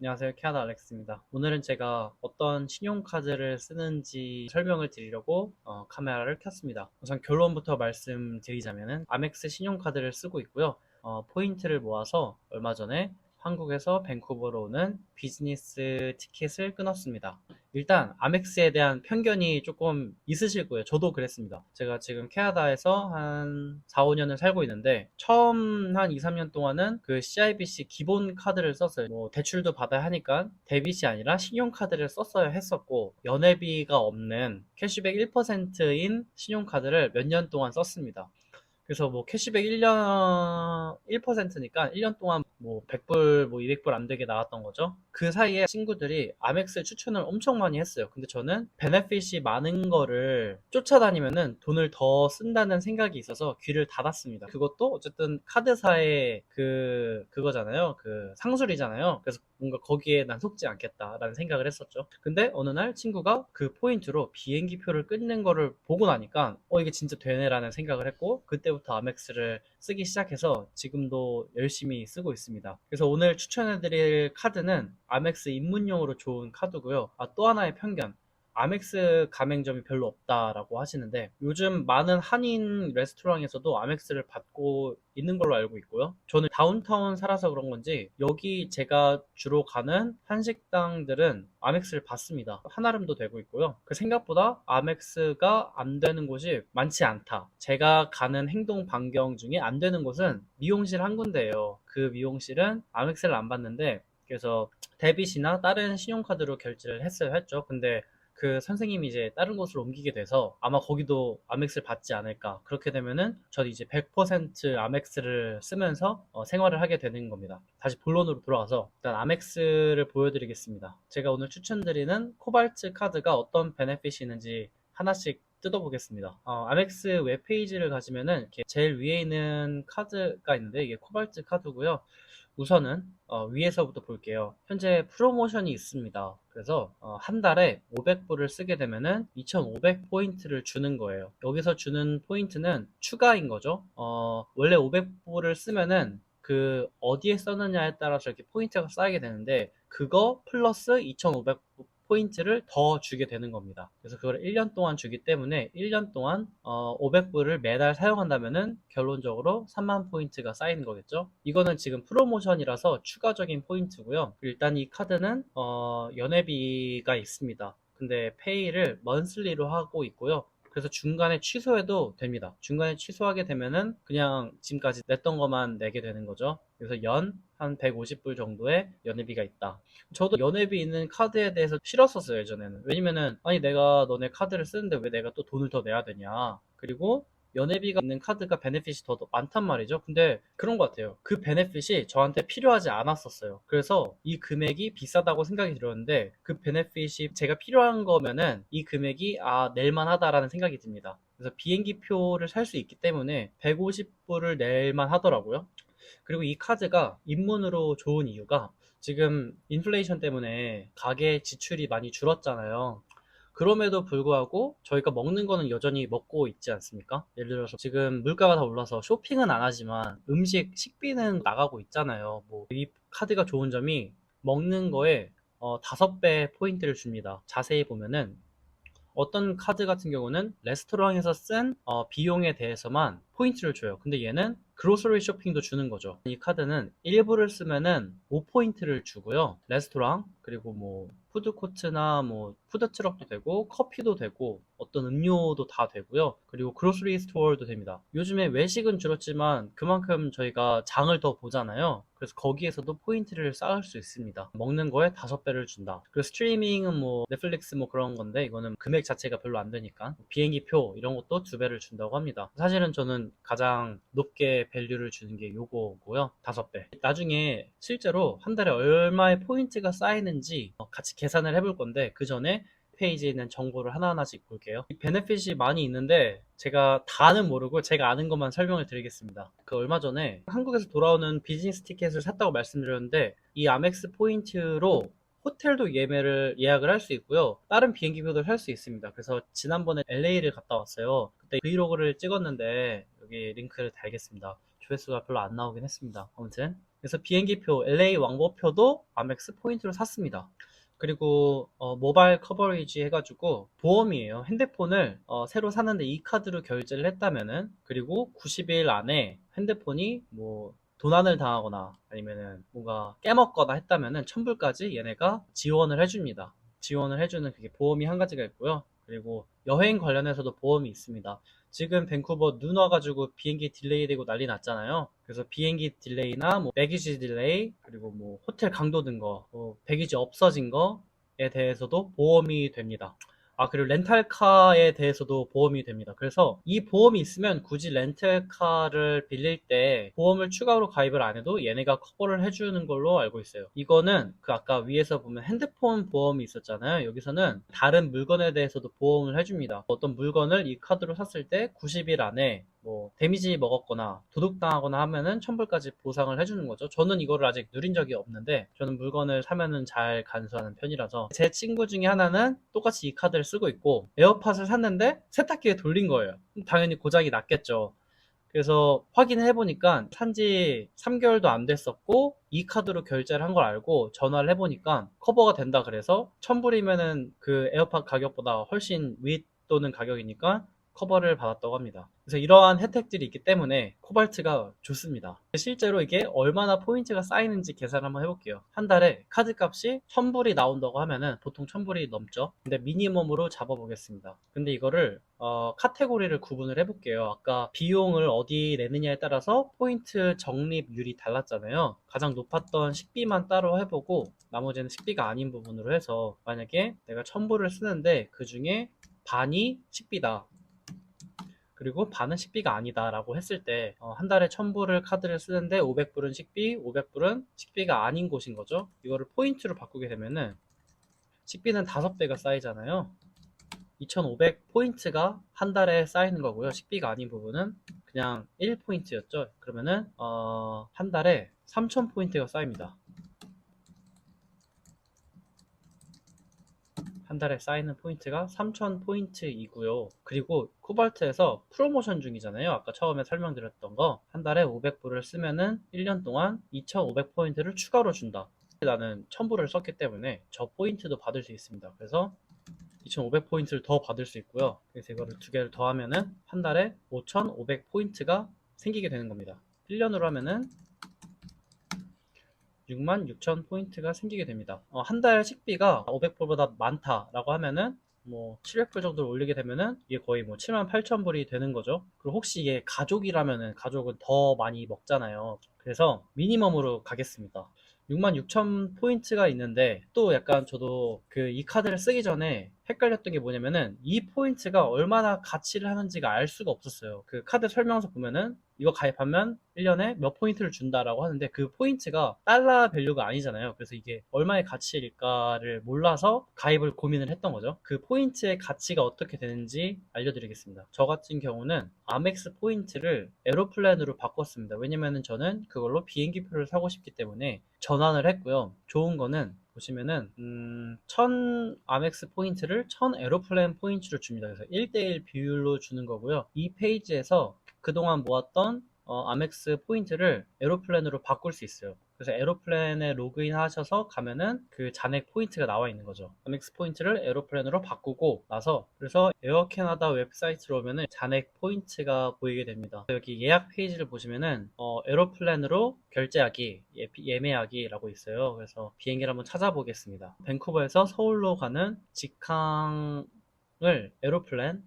안녕하세요. 캐나다 알렉스입니다. 오늘은 제가 어떤 신용카드를 쓰는지 설명을 드리려고 카메라를 켰습니다. 우선 결론부터 말씀드리자면은 아멕스 신용카드를 쓰고 있고요. 포인트를 모아서 얼마 전에 한국에서 밴쿠버로 오는 비즈니스 티켓을 끊었습니다. 일단 아멕스에 대한 편견이 조금 있으실 거예요. 저도 그랬습니다. 제가 지금 캐나다에서 한 4, 5년을 살고 있는데 처음 한 2, 3년 동안은 그 CIBC 기본 카드를 썼어요. 뭐 대출도 받아야 하니까 데빗이 아니라 신용카드를 썼어야 했었고 연회비가 없는 캐시백 1%인 신용카드를 몇 년 동안 썼습니다. 그래서 뭐 캐시백 1년 1%니까 1년 동안 뭐 100불 뭐 200불 안 되게 나왔던 거죠. 그 사이에 친구들이 아멕스 추천을 엄청 많이 했어요. 근데 저는 베네핏이 많은 거를 쫓아다니면은 돈을 더 쓴다는 생각이 있어서 귀를 닫았습니다. 그것도 어쨌든 카드사의 그거잖아요. 그 상술이잖아요. 그래서 뭔가 거기에 난 속지 않겠다라는 생각을 했었죠. 근데 어느 날 친구가 그 포인트로 비행기 표를 끊는 거를 보고 나니까 이게 진짜 되네라는 생각을 했고 그때부터 아멕스를 쓰기 시작해서 지금도 열심히 쓰고 있습니다. 그래서 오늘 추천해드릴 카드는 아멕스 입문용으로 좋은 카드고요. 또 하나의 편견. 아멕스 가맹점이 별로 없다라고 하시는데 요즘 많은 한인 레스토랑에서도 아멕스를 받고 있는 걸로 알고 있고요. 저는 다운타운 살아서 그런 건지 여기 제가 주로 가는 한식당들은 아멕스를 받습니다. 한아름도 되고 있고요. 그 생각보다 아멕스가 안 되는 곳이 많지 않다. 제가 가는 행동 반경 중에 안 되는 곳은 미용실 한 군데예요. 그 미용실은 아멕스를 안 받는데 그래서 데빗이나 다른 신용카드로 결제를 했죠. 근데 그 선생님이 이제 다른 곳으로 옮기게 돼서 아마 거기도 아멕스를 받지 않을까. 그렇게 되면은 저도 이제 100% 아멕스를 쓰면서 생활을 하게 되는 겁니다. 다시 본론으로 돌아와서 일단 아멕스를 보여드리겠습니다. 제가 오늘 추천드리는 코발트 카드가 어떤 베네핏이 있는지 하나씩 뜯어보겠습니다. 아멕스 웹페이지를 가시면은 이렇게 제일 위에 있는 카드가 있는데 이게 코발트 카드고요. 우선은 위에서부터 볼게요. 현재 프로모션이 있습니다. 그래서 한 달에 500불을 쓰게 되면은 2,500포인트를 주는 거예요. 여기서 주는 포인트는 추가인 거죠. 원래 500불을 쓰면은 그 어디에 썼느냐에 따라서 이렇게 포인트가 쌓이게 되는데 그거 플러스 2,500 포인트를 더 주게 되는 겁니다. 그래서 그걸 1년 동안 주기 때문에 1년 동안 500불을 매달 사용한다면은 결론적으로 3만 포인트가 쌓이는 거겠죠. 이거는 지금 프로모션이라서 추가적인 포인트고요. 일단 이 카드는 연회비가 있습니다. 근데 페이를 먼슬리로 하고 있고요. 그래서 중간에 취소해도 됩니다. 중간에 취소하게 되면은 그냥 지금까지 냈던 것만 내게 되는 거죠. 그래서 연 한 150불 정도의 연회비가 있다. 저도 연회비 있는 카드에 대해서 싫었었어요, 예전에는. 왜냐면은, 아니, 내가 너네 카드를 쓰는데 왜 내가 또 돈을 더 내야 되냐. 그리고 연회비가 있는 카드가 베네핏이 더 많단 말이죠. 근데 그런 것 같아요. 그 베네핏이 저한테 필요하지 않았었어요. 그래서 이 금액이 비싸다고 생각이 들었는데 그 베네핏이 제가 필요한 거면은 이 금액이 낼만 하다라는 생각이 듭니다. 그래서 비행기 표를 살 수 있기 때문에 150불을 낼만 하더라고요. 그리고 이 카드가 입문으로 좋은 이유가 지금 인플레이션 때문에 가계 지출이 많이 줄었잖아요. 그럼에도 불구하고 저희가 먹는 거는 여전히 먹고 있지 않습니까? 예를 들어서 지금 물가가 다 올라서 쇼핑은 안 하지만 식비는 나가고 있잖아요. 뭐 이 카드가 좋은 점이 먹는 거에 5배 포인트를 줍니다. 자세히 보면은 어떤 카드 같은 경우는 레스토랑에서 쓴 비용에 대해서만 포인트를 줘요. 근데 얘는 그로서리 쇼핑도 주는 거죠. 이 카드는 일부를 쓰면은 5포인트를 주고요. 레스토랑 그리고 뭐 푸드코트나 뭐 푸드트럭도 되고 커피도 되고 어떤 음료도 다 되고요. 그리고 그로서리 스토어도 됩니다. 요즘에 외식은 줄었지만 그만큼 저희가 장을 더 보잖아요. 그래서 거기에서도 포인트를 쌓을 수 있습니다. 먹는 거에 5배를 준다. 그리고 스트리밍은 뭐 넷플릭스 뭐 그런 건데 이거는 금액 자체가 별로 안 되니까 비행기 표 이런 것도 2배를 준다고 합니다. 사실은 저는 가장 높게 밸류를 주는 게 요거고요. 5배. 나중에 실제로 한 달에 얼마의 포인트가 쌓이는지 같이 계산을 해볼 건데 그 전에 페이지에 있는 정보를 하나하나씩 볼게요. 베네핏이 많이 있는데 제가 다는 모르고 제가 아는 것만 설명을 드리겠습니다. 그 얼마 전에 한국에서 돌아오는 비즈니스 티켓을 샀다고 말씀드렸는데 이 아멕스 포인트로 호텔도 예약을 할 수 있고요. 다른 비행기표도 살 수 있습니다. 그래서 지난번에 LA를 갔다 왔어요. 그때 브이로그를 찍었는데 여기 링크를 달겠습니다. 조회수가 별로 안 나오긴 했습니다. 아무튼 그래서 비행기표, LA 왕복표도 아멕스 포인트로 샀습니다. 그리고 모바일 커버리지 해가지고 보험이에요. 핸드폰을 새로 샀는데 이 카드로 결제를 했다면은, 그리고 90일 안에 핸드폰이 뭐 도난을 당하거나 아니면은 뭔가 깨먹거나 했다면은 천불까지 얘네가 지원을 해줍니다. 지원을 해주는 그게 보험이 한 가지가 있고요. 그리고 여행 관련해서도 보험이 있습니다. 지금 밴쿠버 눈 와가지고 비행기 딜레이 되고 난리 났잖아요. 그래서 비행기 딜레이나 뭐 배기지 딜레이, 그리고 뭐 호텔 강도든 거, 뭐 배기지 없어진 거에 대해서도 보험이 됩니다. 그리고 렌탈카에 대해서도 보험이 됩니다. 그래서 이 보험이 있으면 굳이 렌탈카를 빌릴 때 보험을 추가로 가입을 안 해도 얘네가 커버를 해주는 걸로 알고 있어요. 이거는 그 아까 위에서 보면 핸드폰 보험이 있었잖아요. 여기서는 다른 물건에 대해서도 보험을 해줍니다. 어떤 물건을 이 카드로 샀을 때 90일 안에 뭐 데미지 먹었거나 도둑당하거나 하면은 천불까지 보상을 해주는 거죠. 저는 이거를 아직 누린 적이 없는데, 저는 물건을 사면은 잘 간수하는 편이라서. 제 친구 중에 하나는 똑같이 이 카드를 쓰고 있고, 에어팟을 샀는데 세탁기에 돌린 거예요. 당연히 고장이 났겠죠. 그래서 확인해 보니까 산지 3개월도 안 됐었고, 이 카드로 결제를 한 걸 알고 전화를 해보니까 커버가 된다 그래서, 1000불이면은 그 에어팟 가격보다 훨씬 윗도는 가격이니까 커버를 받았다고 합니다. 그래서 이러한 혜택들이 있기 때문에 코발트가 좋습니다. 실제로 이게 얼마나 포인트가 쌓이는지 계산을 한번 해볼게요. 한 달에 카드 값이 1000불이 나온다고 하면은 보통 1000불이 넘죠. 근데 미니멈으로 잡아보겠습니다. 근데 이거를 카테고리를 구분을 해볼게요. 아까 비용을 어디 내느냐에 따라서 포인트 적립률이 달랐잖아요. 가장 높았던 식비만 따로 해보고 나머지는 식비가 아닌 부분으로 해서, 만약에 내가 1000불을 쓰는데 그 중에 반이 식비다, 그리고 반은 식비가 아니다 라고 했을 때, 한 달에 1000불을 카드를 쓰는데 500불은 식비, 500불은 식비가 아닌 곳인 거죠. 이거를 포인트로 바꾸게 되면은 식비는 5배가 쌓이잖아요. 2500 포인트가 한 달에 쌓이는 거고요. 식비가 아닌 부분은 그냥 1포인트였죠. 그러면은 한 달에 3000 포인트가 쌓입니다. 한 달에 쌓이는 포인트가 3000 포인트이고요. 그리고 코발트에서 프로모션 중이잖아요. 아까 처음에 설명드렸던 거, 한 달에 500불을 쓰면은 1년 동안 2500 포인트를 추가로 준다. 나는 1000불을 썼기 때문에 저 포인트도 받을 수 있습니다. 그래서 2500 포인트를 더 받을 수 있고요. 그래서 이거를 두 개를 더하면은 한 달에 5500 포인트가 생기게 되는 겁니다. 1년으로 하면은 66,000 포인트가 생기게 됩니다. 한 달 식비가 500불보다 많다라고 하면은 뭐 700불 정도를 올리게 되면은 이게 거의 뭐 78,000불이 되는 거죠. 그리고 혹시 이게 가족이라면은 가족은 더 많이 먹잖아요. 그래서 미니멈으로 가겠습니다. 66,000 포인트가 있는데, 또 약간 저도 그 이 카드를 쓰기 전에 헷갈렸던 게 뭐냐면은 이 포인트가 얼마나 가치를 하는지가 알 수가 없었어요. 그 카드 설명서 보면은 이거 가입하면 1년에 몇 포인트를 준다라고 하는데, 그 포인트가 달러 밸류가 아니잖아요. 그래서 이게 얼마의 가치일까를 몰라서 가입을 고민을 했던 거죠. 그 포인트의 가치가 어떻게 되는지 알려드리겠습니다. 저 같은 경우는 아멕스 포인트를 에로플랜으로 바꿨습니다. 왜냐면은 저는 그걸로 비행기표를 사고 싶기 때문에 전환을 했고요. 좋은 거는 보시면은 1000 아멕스 포인트를 1000 에로플랜 포인트로 줍니다. 그래서 1대1 비율로 주는 거고요. 이 페이지에서 그동안 모았던 아멕스 포인트를 에로플랜으로 바꿀 수 있어요. 그래서 에로플랜에 로그인 하셔서 가면은 그 잔액 포인트가 나와 있는 거죠. 아멕스 포인트를 에로플랜으로 바꾸고 나서, 그래서 에어 캐나다 웹사이트로 오면은 잔액 포인트가 보이게 됩니다. 여기 예약 페이지를 보시면은 에로플랜으로 결제하기, 예매하기라고 있어요. 그래서 비행기를 한번 찾아보겠습니다. 밴쿠버에서 서울로 가는 직항을 에로플랜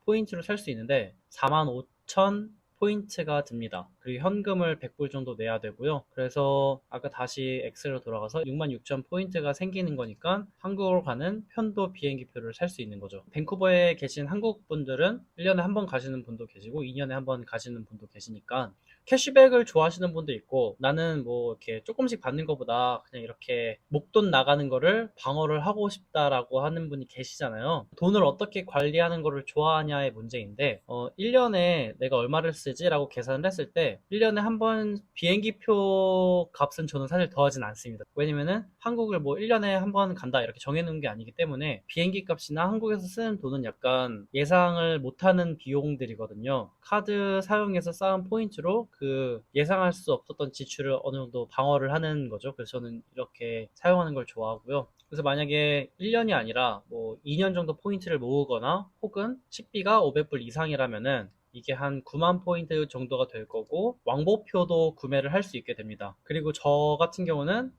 포인트로 살 수 있는데 45,000 포인트가 듭니다. 그리고 현금을 100불 정도 내야 되고요. 그래서 아까 다시 엑셀로 돌아가서 66,000 포인트가 생기는 거니까 한국으로 가는 편도 비행기표를 살 수 있는 거죠. 밴쿠버에 계신 한국 분들은 1년에 한 번 가시는 분도 계시고 2년에 한 번 가시는 분도 계시니까 캐시백을 좋아하시는 분도 있고, 나는 뭐 이렇게 조금씩 받는 것보다 그냥 이렇게 목돈 나가는 거를 방어를 하고 싶다라고 하는 분이 계시잖아요. 돈을 어떻게 관리하는 거를 좋아하냐의 문제인데, 1년에 내가 얼마를 쓰지라고 계산을 했을 때 있는데 1년에 한 번 비행기표 값은 저는 사실 더하진 않습니다. 왜냐면은 한국을 뭐 1년에 한 번 간다 이렇게 정해놓은 게 아니기 때문에 비행기 값이나 한국에서 쓰는 돈은 약간 예상을 못하는 비용들이거든요. 카드 사용해서 쌓은 포인트로 그 예상할 수 없었던 지출을 어느 정도 방어를 하는 거죠. 그래서 저는 이렇게 사용하는 걸 좋아하고요. 그래서 만약에 1년이 아니라 뭐 2년 정도 포인트를 모으거나 혹은 식비가 500불 이상이라면은 이게 한 9만 포인트 정도가 될 거고 왕복표도 구매를 할 수 있게 됩니다. 그리고 저 같은 경우는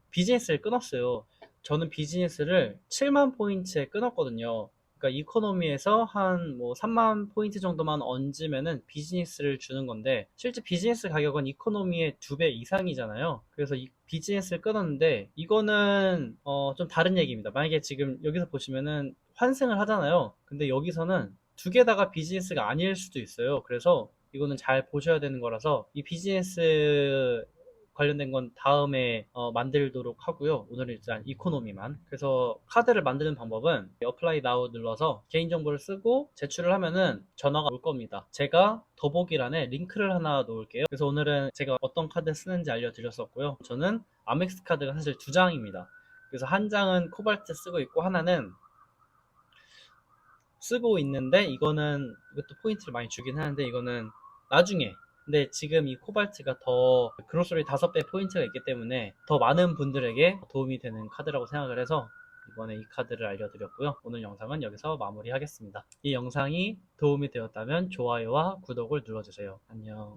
비즈니스를 끊었어요. 저는 비즈니스를 7만 포인트에 끊었거든요. 그러니까 이코노미에서 한 뭐 3만 포인트 정도만 얹으면은 비즈니스를 주는 건데 실제 비즈니스 가격은 이코노미의 2배 이상이잖아요. 그래서 이 비즈니스를 끊었는데 이거는 좀 다른 얘기입니다. 만약에 지금 여기서 보시면은 환승을 하잖아요. 근데 여기서는 두 개 다가 비즈니스가 아닐 수도 있어요. 그래서 이거는 잘 보셔야 되는 거라서 이 비즈니스 관련된 건 다음에 만들도록 하고요. 오늘은 일단 이코노미만. 그래서 카드를 만드는 방법은 어플라이 나우 눌러서 개인정보를 쓰고 제출을 하면은 전화가 올 겁니다. 제가 더보기란에 링크를 하나 놓을게요. 그래서 오늘은 제가 어떤 카드 쓰는지 알려드렸었고요. 저는 아멕스 카드가 사실 두 장입니다. 그래서 한 장은 코발트 쓰고 있고 하나는 쓰고 있는데 이것도 포인트를 많이 주긴 하는데 이거는 나중에. 근데 지금 이 코발트가 더 그로스리 5배 포인트가 있기 때문에 더 많은 분들에게 도움이 되는 카드라고 생각을 해서 이번에 이 카드를 알려드렸고요. 오늘 영상은 여기서 마무리하겠습니다. 이 영상이 도움이 되었다면 좋아요와 구독을 눌러주세요. 안녕.